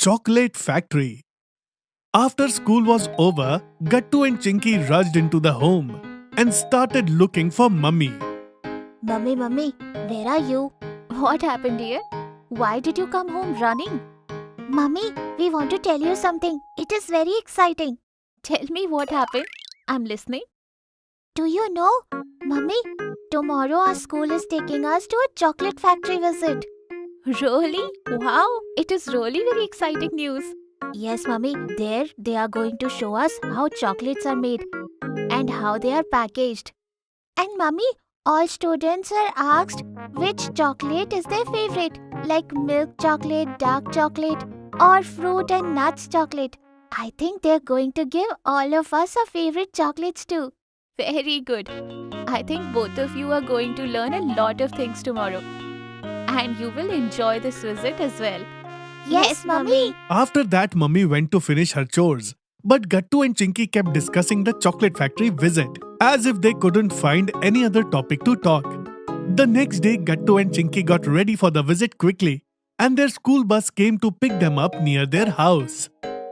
chocolate factory. After school was over, Gattu and Chinky rushed into the home and started looking for Mummy. Mummy, where are you? What happened, dear? Why did you come home running? Mummy, we want to tell you something. It is very exciting. Tell me what happened. I'm listening. Do you know, Mummy, tomorrow our school is taking us to a chocolate factory visit. Really? Wow, it is really very exciting news. Yes, Mummy, there they are going to show us how chocolates are made and how they are packaged. And Mummy, all students are asked which chocolate is their favorite, like milk chocolate, dark chocolate, or fruit and nuts chocolate. I think they're going to give all of us our favorite chocolates too. Very good. I think both of you are going to learn a lot of things tomorrow. And you will enjoy this visit as well. Yes, Mummy. After that, Mummy went to finish her chores. But Gattu and Chinky kept discussing the chocolate factory visit, as if they couldn't find any other topic to talk. The next day, Gattu and Chinky got ready for the visit quickly, and their school bus came to pick them up near their house.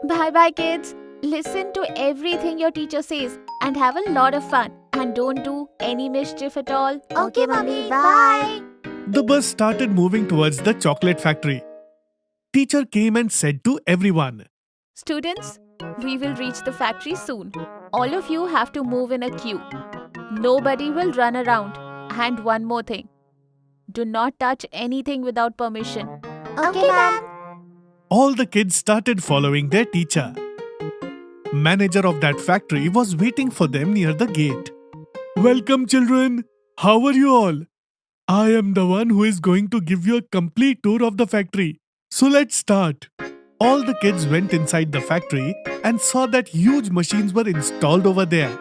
Bye-bye, kids. Listen to everything your teacher says and have a lot of fun. And don't do any mischief at all. Okay, Mummy. Bye. The bus started moving towards the chocolate factory. Teacher came and said to everyone, Students, we will reach the factory soon. All of you have to move in a queue. Nobody will run around. And one more thing. Do not touch anything without permission. Okay, ma'am. All the kids started following their teacher. Manager of that factory was waiting for them near the gate. Welcome, children. How are you all? I am the one who is going to give you a complete tour of the factory. So let's start. All the kids went inside the factory and saw that huge machines were installed over there.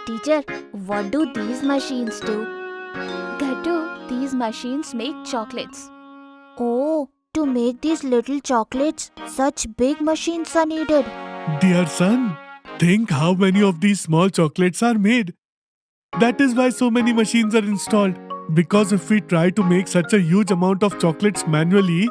Teacher, what do these machines do? Gattu, these machines make chocolates. Oh, to make these little chocolates, such big machines are needed. Dear son, think how many of these small chocolates are made. That is why so many machines are installed. Because if we try to make such a huge amount of chocolates manually,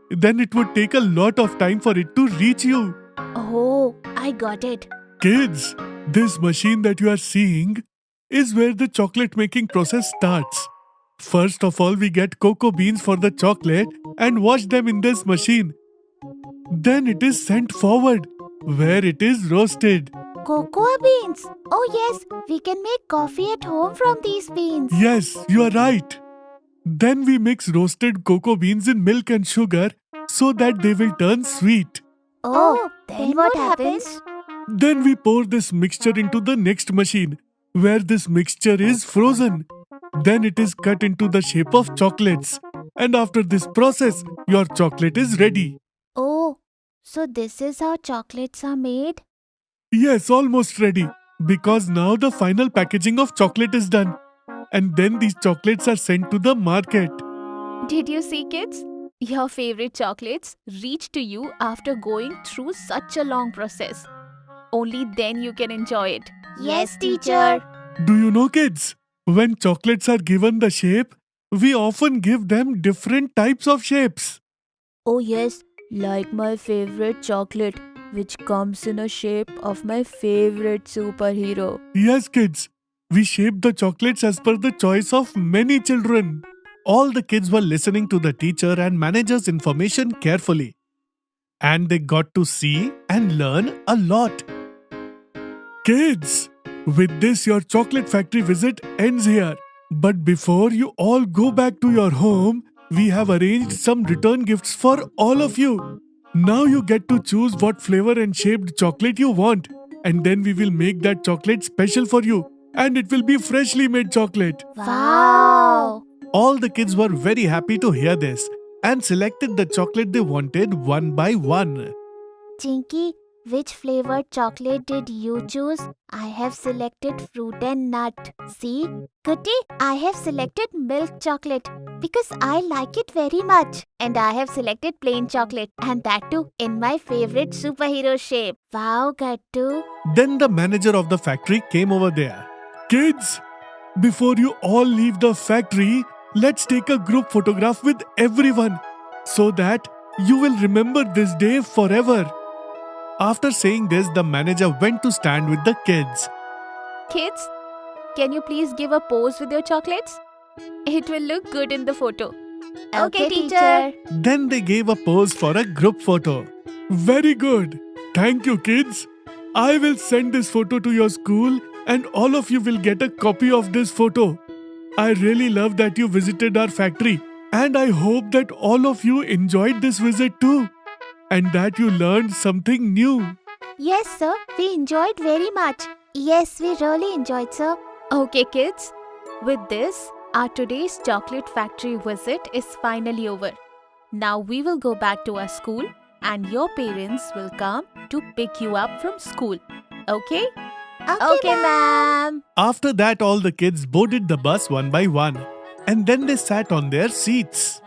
then it would take a lot of time for it to reach you. Oh, I got it. Kids, this machine that you are seeing is where the chocolate making process starts. First of all, we get cocoa beans for the chocolate and wash them in this machine. Then it is sent forward, where it is roasted. Cocoa beans. Oh yes, we can make coffee at home from these beans. Yes, you are right. Then we mix roasted cocoa beans in milk and sugar so that they will turn sweet. Oh, then what happens? Then we pour this mixture into the next machine, where this mixture is frozen. Then it is cut into the shape of chocolates. And after this process, your chocolate is ready. Oh, so this is how chocolates are made? Yes, almost ready. Because now the final packaging of chocolate is done. And then these chocolates are sent to the market. Did you see, kids? Your favorite chocolates reach to you after going through such a long process. Only then you can enjoy it. Yes, teacher. Do you know, kids? When chocolates are given the shape, we often give them different types of shapes. Oh yes, like my favorite chocolate, which comes in a shape of my favorite superhero. Yes, kids. We shape the chocolates as per the choice of many children. All the kids were listening to the teacher and manager's information carefully. And they got to see and learn a lot. Kids, with this your chocolate factory visit ends here. But before you all go back to your home, we have arranged some return gifts for all of you. Now you get to choose what flavor and shaped chocolate you want. And then we will make that chocolate special for you. And it will be freshly made chocolate. Wow! All the kids were very happy to hear this and selected the chocolate they wanted one by one. Chinky, which flavored chocolate did you choose? I have selected fruit and nut. See? Goody, I have selected milk chocolate because I like it very much. And I have selected plain chocolate, and that too in my favorite superhero shape. Wow, Gattu. Then the manager of the factory came over there. Kids, before you all leave the factory, let's take a group photograph with everyone so that You will remember this day forever. After saying this, the manager went to stand with the kids. Kids, can you please give a pose with your chocolates? It will look good in the photo. Okay, teacher. Then they gave a pose for a group photo. Very good. Thank you, kids. I will send this photo to your school and all of you will get a copy of this photo. I really love that you visited our factory and I hope that all of you enjoyed this visit too and that you learned something new. Yes, sir. We enjoyed very much. Yes, we really enjoyed, sir. Okay, kids. With this, our today's chocolate factory visit is finally over. Now we will go back to our school and your parents will come to pick you up from school. Okay? Okay, ma'am. After that, all the kids boarded the bus one by one and then they sat on their seats.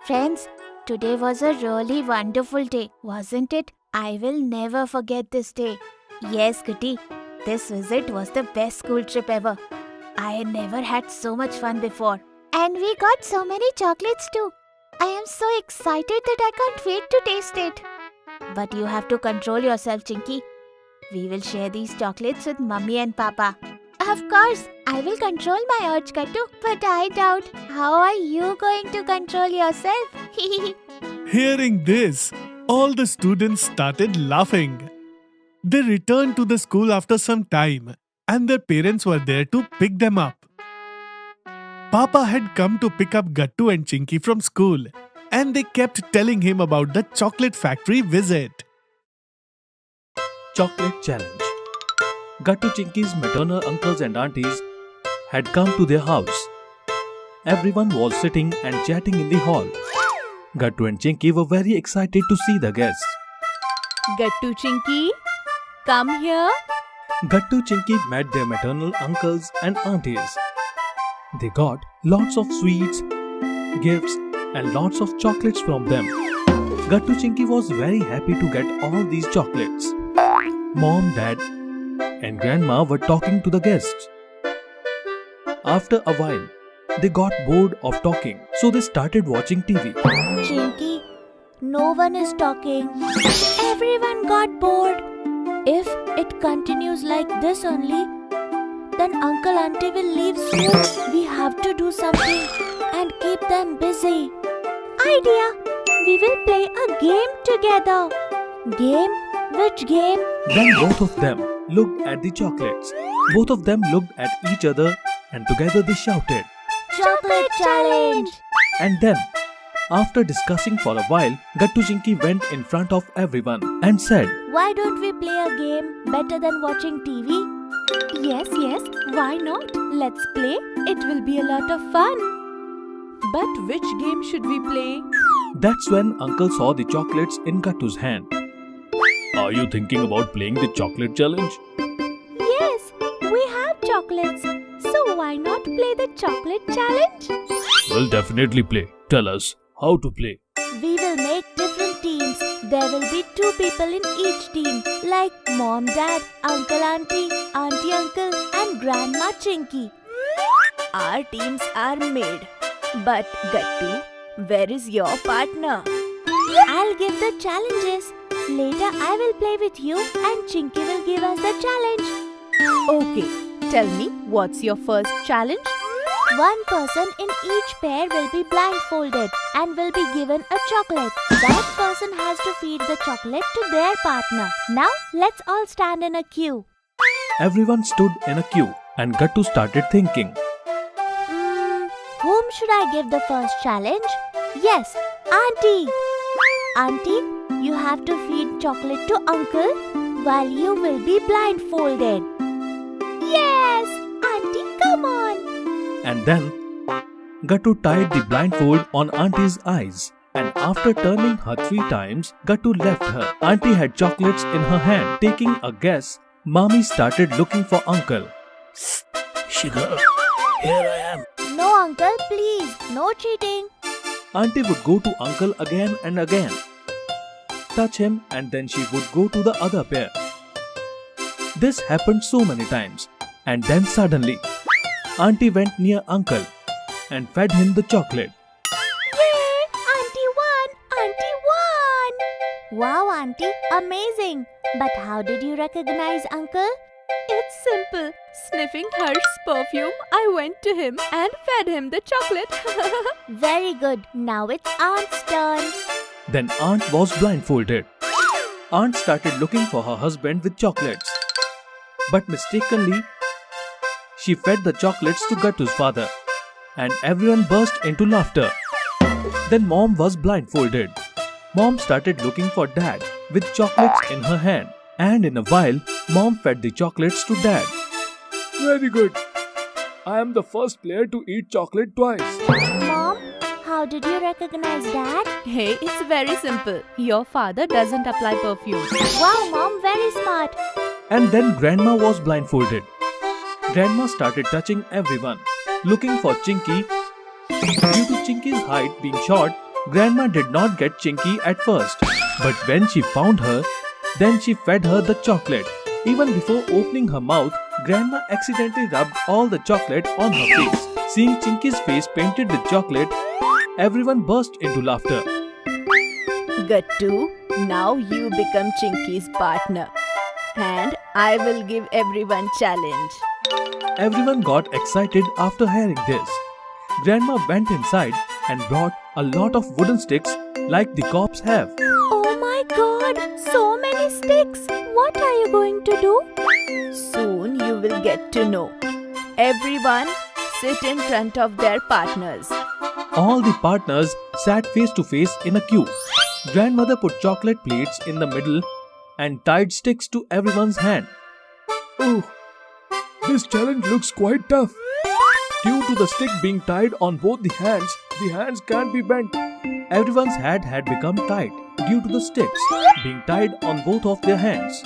Friends, today was a really wonderful day, wasn't it? I will never forget this day. Yes, Kitty. This visit was the best school trip ever. I had never had so much fun before. And we got so many chocolates too. I am so excited that I can't wait to taste it. But you have to control yourself, Chinky. We will share these chocolates with Mummy and Papa. Of course, I will control my urge, Kattu. But I doubt, how are you going to control yourself? Hearing this, all the students started laughing. They returned to the school after some time and their parents were there to pick them up. Papa had come to pick up Gattu and Chinky from school and they kept telling him about the chocolate factory visit. Chocolate Challenge. Gattu Chinky's maternal uncles and aunties had come to their house. Everyone was sitting and chatting in the hall. Gattu and Chinky were very excited to see the guests. Gattu Chinky, come here. Gattu Chinky met their maternal uncles and aunties. They got lots of sweets, gifts and lots of chocolates from them. Gattu Chinky was very happy to get all these chocolates. Mom, Dad and Grandma were talking to the guests. After a while, they got bored of talking, so they started watching TV. Chinky, no one is talking. Everyone got bored. If it continues like this only, then Uncle Auntie will leave soon. We have to do something and keep them busy. Idea! We will play a game together. Game? Which game? Then both of them looked at the chocolates. Both of them looked at each other and together they shouted. Chocolate Challenge! And then, after discussing for a while, Gattu Chinky went in front of everyone and said, Why don't we play a game better than watching TV? Yes, why not? Let's play. It will be a lot of fun. But which game should we play? That's when Uncle saw the chocolates in Gattu's hand. Are you thinking about playing the chocolate challenge? Yes, we have chocolates. So why not play the chocolate challenge? We'll definitely play. Tell us how to play. We will make different teams. There will be 2 people in each team, like Mom, Dad, Uncle, Auntie, Auntie, Uncle, and Grandma Chinky. Our teams are made. But Gattu, where is your partner? I'll give the challenges. Later, I will play with you and Chinky will give us the challenge. Okay, tell me, what's your first challenge? One person in each pair will be blindfolded and will be given a chocolate. That person has to feed the chocolate to their partner. Now, let's all stand in a queue. Everyone stood in a queue and Gattu started thinking. Whom should I give the first challenge? Yes, Auntie. Auntie, you have to feed chocolate to Uncle while you will be blindfolded. Yes, Auntie, come on. And then, Gattu tied the blindfold on Auntie's eyes. And after turning her 3 times, Gattu left her. Auntie had chocolates in her hand. Taking a guess, Mommy started looking for Uncle. Shiga, here I am. No, Uncle, please. No cheating. Auntie would go to Uncle again and again, touch him, and then she would go to the other pair. This happened so many times, and then suddenly, Auntie went near Uncle and fed him the chocolate. Yay! Auntie won! Auntie Wow, Auntie, amazing. But how did you recognize Uncle? It's simple. Sniffing Harsh's perfume, I went to him and fed him the chocolate. Very good. Now it's Aunt's turn. Then Aunt was blindfolded. Aunt started looking for her husband with chocolates. But mistakenly, she fed the chocolates to Gattu's father. And everyone burst into laughter. Then Mom was blindfolded. Mom started looking for Dad with chocolates in her hand. And in a while, Mom fed the chocolates to Dad. Very good. I am the first player to eat chocolate twice. Mom, how did you recognize Dad? Hey, it's very simple. Your father doesn't apply perfume. Wow, Mom, very smart. And then Grandma was blindfolded. Grandma started touching everyone, looking for Chinky. Due to Chinky's height being short, Grandma did not get Chinky at first. But when she found her, then she fed her the chocolate. Even before opening her mouth, Grandma accidentally rubbed all the chocolate on her face. Seeing Chinky's face painted with chocolate, everyone burst into laughter. Gattu, now you become Chinky's partner. And I will give everyone challenge. Everyone got excited after hearing this. Grandma went inside and brought a lot of wooden sticks like the cops have. Oh my God, so many sticks. What are you going to do? Soon you will get to know. Everyone sit in front of their partners. All the partners sat face to face in a queue. Grandmother put chocolate plates in the middle and tied sticks to everyone's hand. Oh, this challenge looks quite tough. Due to the stick being tied on both the hands can't be bent. Everyone's head had become tight due to the sticks being tied on both of their hands.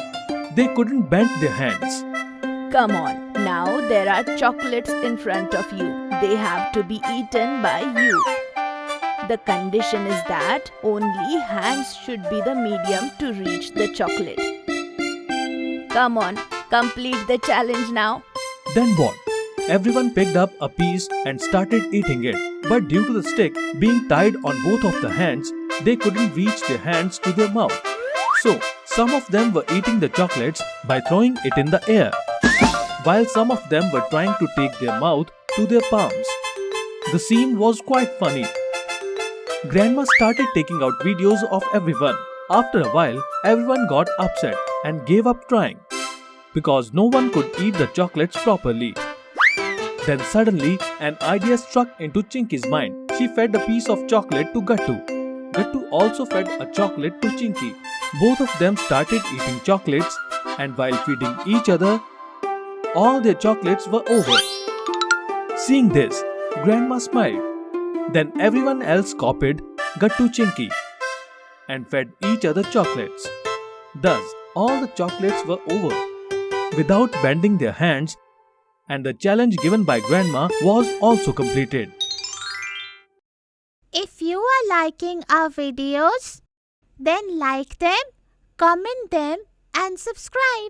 They couldn't bend their hands. Come on, now there are chocolates in front of you. They have to be eaten by you. The condition is that only hands should be the medium to reach the chocolate. Come on, complete the challenge now. Then what? Everyone picked up a piece and started eating it. But due to the stick being tied on both of the hands, they couldn't reach their hands to their mouth. So, some of them were eating the chocolates by throwing it in the air, while some of them were trying to take their mouth to their palms. The scene was quite funny. Grandma started taking out videos of everyone. After a while, everyone got upset and gave up trying because no one could eat the chocolates properly. Then suddenly, an idea struck into Chinky's mind. She fed a piece of chocolate to Gattu. Gattu also fed a chocolate to Chinky. Both of them started eating chocolates, and while feeding each other, all their chocolates were over. Seeing this, Grandma smiled. Then everyone else copied Gattu Chinky and fed each other chocolates. Thus, all the chocolates were over without bending their hands, and the challenge given by Grandma was also completed. If you are liking our videos, then like them, comment them and subscribe.